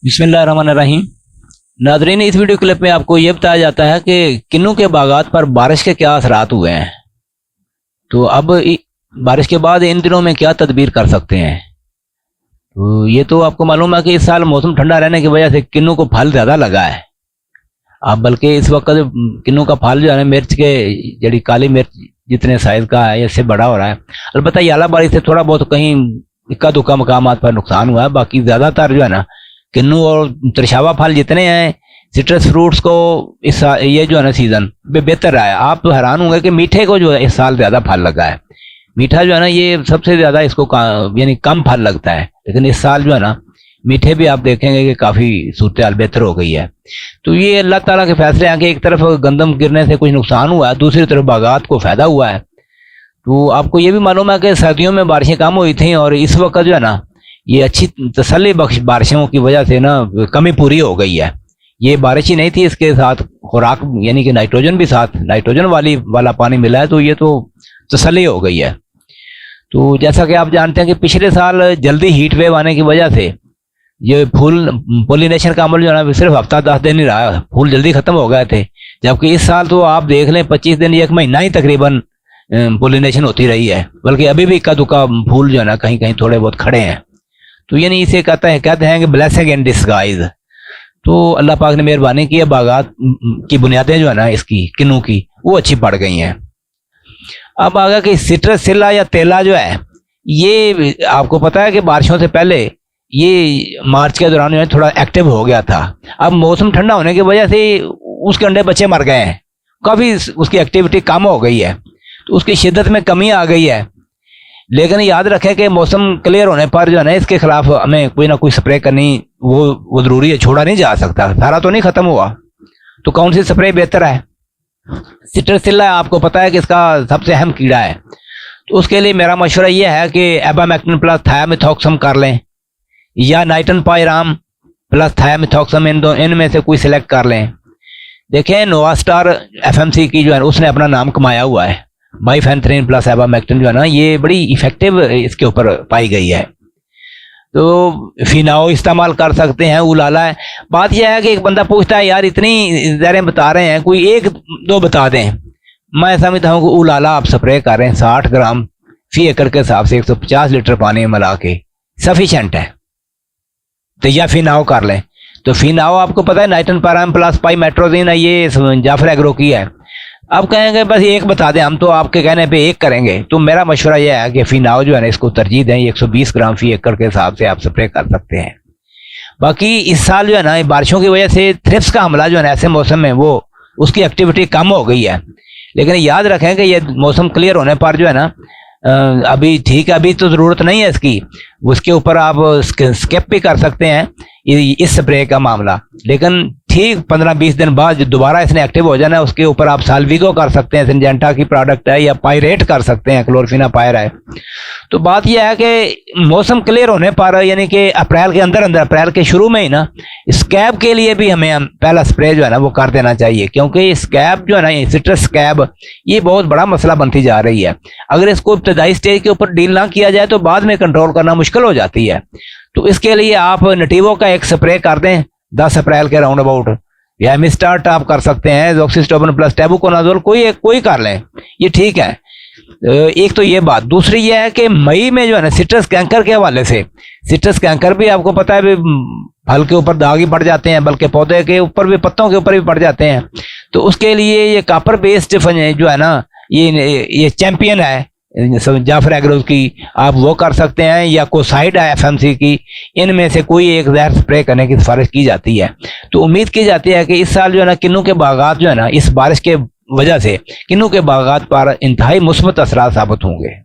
बिस्मिल्लाहिर्रहमानिर्रहीम। नाज़रीन, इस वीडियो क्लिप में आपको ये बताया जाता है कि किन्नू के बागात पर बारिश के क्या असरात हुए हैं। तो अब बारिश के बाद इन दिनों में क्या तदबीर कर सकते हैं। तो ये तो आपको मालूम है कि इस साल मौसम ठंडा रहने की वजह से किन्नू को फल ज़्यादा लगा है। अब बल्कि इस वक्त किन्नू का फल जो है मिर्च के जड़ी काली मिर्च जितने साइज का है इससे बड़ा हो रहा है। अलबत्ता याला बारिश से थोड़ा बहुत कहीं इक्का दुक्का मकामात पर नुकसान हुआ है, बाकी ज़्यादातर जो है ना किन्नू और तरशावा फल जितने हैं सिट्रस फ्रूट्स को इस ये जो है ना सीज़न बेहतर रहा है। आप तो हैरान होंगे कि मीठे को जो है इस साल ज़्यादा फल लगा है। मीठा जो है ना ये सबसे ज़्यादा इसको यानी कम फल लगता है, लेकिन इस साल जो है ना मीठे भी आप देखेंगे कि काफ़ी सूरत हाल बेहतर हो गई है। तो ये अल्लाह ताला के फैसले हैं कि एक तरफ गंदम गिरने से कुछ नुकसान हुआ है, दूसरी तरफ बागात को फ़ायदा हुआ है। तो आपको ये भी मालूम है कि सर्दियों में बारिशें कम हुई थी और इस वक्त जो है ना ये अच्छी तसल्ली बख्श बारिशों की वजह से ना कमी पूरी हो गई है। ये बारिश ही नहीं थी, इसके साथ खुराक यानी कि नाइट्रोजन भी साथ नाइट्रोजन वाला पानी मिला है, तो ये तो तसल्ली हो गई है। तो जैसा कि आप जानते हैं कि पिछले साल जल्दी हीट वेव आने की वजह से ये फूल पोलिनेशन का अमल जो है ना सिर्फ हफ्ता 10 दिन ही रहा, फूल जल्दी खत्म हो गए थे। जबकि इस साल तो आप देख लें 25 दिन या 1 महीना ही तकरीबन पोलिनेशन होती रही है, बल्कि अभी भी इक्का दुक्का फूल जो है ना कहीं कहीं थोड़े बहुत खड़े हैं। तो यानी इसे कहते हैं कि ब्लेसिंग इन डिस्गाइज। तो अल्लाह पाक ने मेहरबानी की है, बागात की बुनियादें जो है ना इसकी किन्नू की वो अच्छी पड़ गई हैं। अब आगे कि सिट्रस सिल्ला या तेला जो है ये आपको पता है कि बारिशों से पहले ये मार्च के दौरान जो है थोड़ा एक्टिव हो गया था। अब मौसम ठंडा होने की वजह से उसके अंडे बच्चे मर गए हैं, काफ़ी उसकी एक्टिविटी कम हो गई है, तो उसकी शिद्दत में कमी आ गई है। लेकिन याद रखें कि मौसम क्लियर होने पर जो है ना इसके खिलाफ हमें कोई ना कोई स्प्रे करनी वो ज़रूरी है, छोड़ा नहीं जा सकता, सारा तो नहीं ख़त्म हुआ। तो कौन सी स्प्रे बेहतर है। सिट्रस सिल्ला आपको पता है कि इसका सबसे अहम कीड़ा है, तो उसके लिए मेरा मशवरा ये है कि एबामेक्टिन प्लस थायामिथॉक्सम कर लें या नाइटन पायराम प्लस थायामिथॉक्सम, इनमें से कोई सिलेक्ट कर लें। देखें नोवास्टार एफएमसी की जो है उसने अपना नाम कमाया हुआ है। बाइफेंथ्रिन प्लस एबामेक्टिन जो है ना ये बड़ी इफेक्टिव इसके ऊपर पाई गई है। तो फिनाओ इस्तेमाल कर सकते हैं, उलाला है। बात यह है कि एक बंदा पूछता है यार इतनी ज़हरें बता रहे हैं, कोई एक दो बता दें। मैं समझता हूँ कि उलाला आप स्प्रे कर रहे हैं 60 ग्राम फी एकड़ के हिसाब से 150 लीटर पानी में मिला के सफिशेंट है। तो या फिनाओ कर लें। तो फिनाओ आपको पता है नाइट्रन पायराम प्लस पाइमेट्रोजिन है, ये जाफर एग्रो की है। अब कहेंगे बस एक बता दें, हम तो आपके कहने पे एक करेंगे। तो मेरा मशवरा यह है कि फिनाओ जो है ना इसको तरजीह दें, 120 ग्राम फी एकड़ के हिसाब से आप स्प्रे कर सकते हैं। बाकी इस साल जो है ना बारिशों की वजह से थ्रिप्स का हमला जो है ना ऐसे मौसम में वो उसकी एक्टिविटी कम हो गई है। लेकिन याद रखें कि ये मौसम क्लियर होने पर जो है ना अभी ठीक है, अभी तो ज़रूरत नहीं है इसकी, उसके ऊपर आप स्किप भी कर सकते हैं इस स्प्रे का मामला। लेकिन ठीक 15-20 दिन बाद दोबारा इसने एक्टिव हो जाना है, उसके ऊपर आप साल्विगो कर सकते हैं, सिंजेंटा की प्रोडक्ट है, या पायरेट कर सकते हैं, क्लोरफिनापायर है। तो बात यह है कि मौसम क्लियर होने पर यानी कि अप्रैल के अंदर अप्रैल के शुरू में ही ना स्कैब के लिए भी हमें पहला स्प्रे जो है ना वो कर देना चाहिए, क्योंकि स्कैब जो है ना सिट्रस स्कैब ये बहुत बड़ा मसला बनती जा रही है। अगर इसको इब्तदाई स्टेज के ऊपर डील ना किया जाए तो बाद में कंट्रोल करना मुश्किल हो जाती है। तो इसके लिए आप नटीवो का एक स्प्रे कर दें 10 अप्रैल के राउंड अबाउट, या मिस्टार्ट आप कर सकते हैं, ज़ोक्सिस्टोबन प्लस टेबुकोनाजोल कोई कर लें, ये ठीक है। एक तो ये बात। दूसरी ये है कि मई में जो है ना सिट्रस कैंकर के हवाले से, सिट्रस कैंकर भी आपको पता है फल के ऊपर दाग ही पड़ जाते हैं, बल्कि पौधे के ऊपर भी पत्तों के ऊपर भी पड़ जाते हैं। तो उसके लिए ये कापर बेस्ड जो है ना ये चैंपियन है जाफर एग्रो की, आप वो कर सकते हैं, या कोसाइड है एफएमसी की, इनमें से कोई एक जहर स्प्रे करने की सिफारिश की जाती है। तो उम्मीद की जाती है कि इस साल जो है ना किन्नू के बागात जो है ना इस बारिश के वजह से किन्नू के बागात पर इंतहाई मुस्बत असरात साबित होंगे।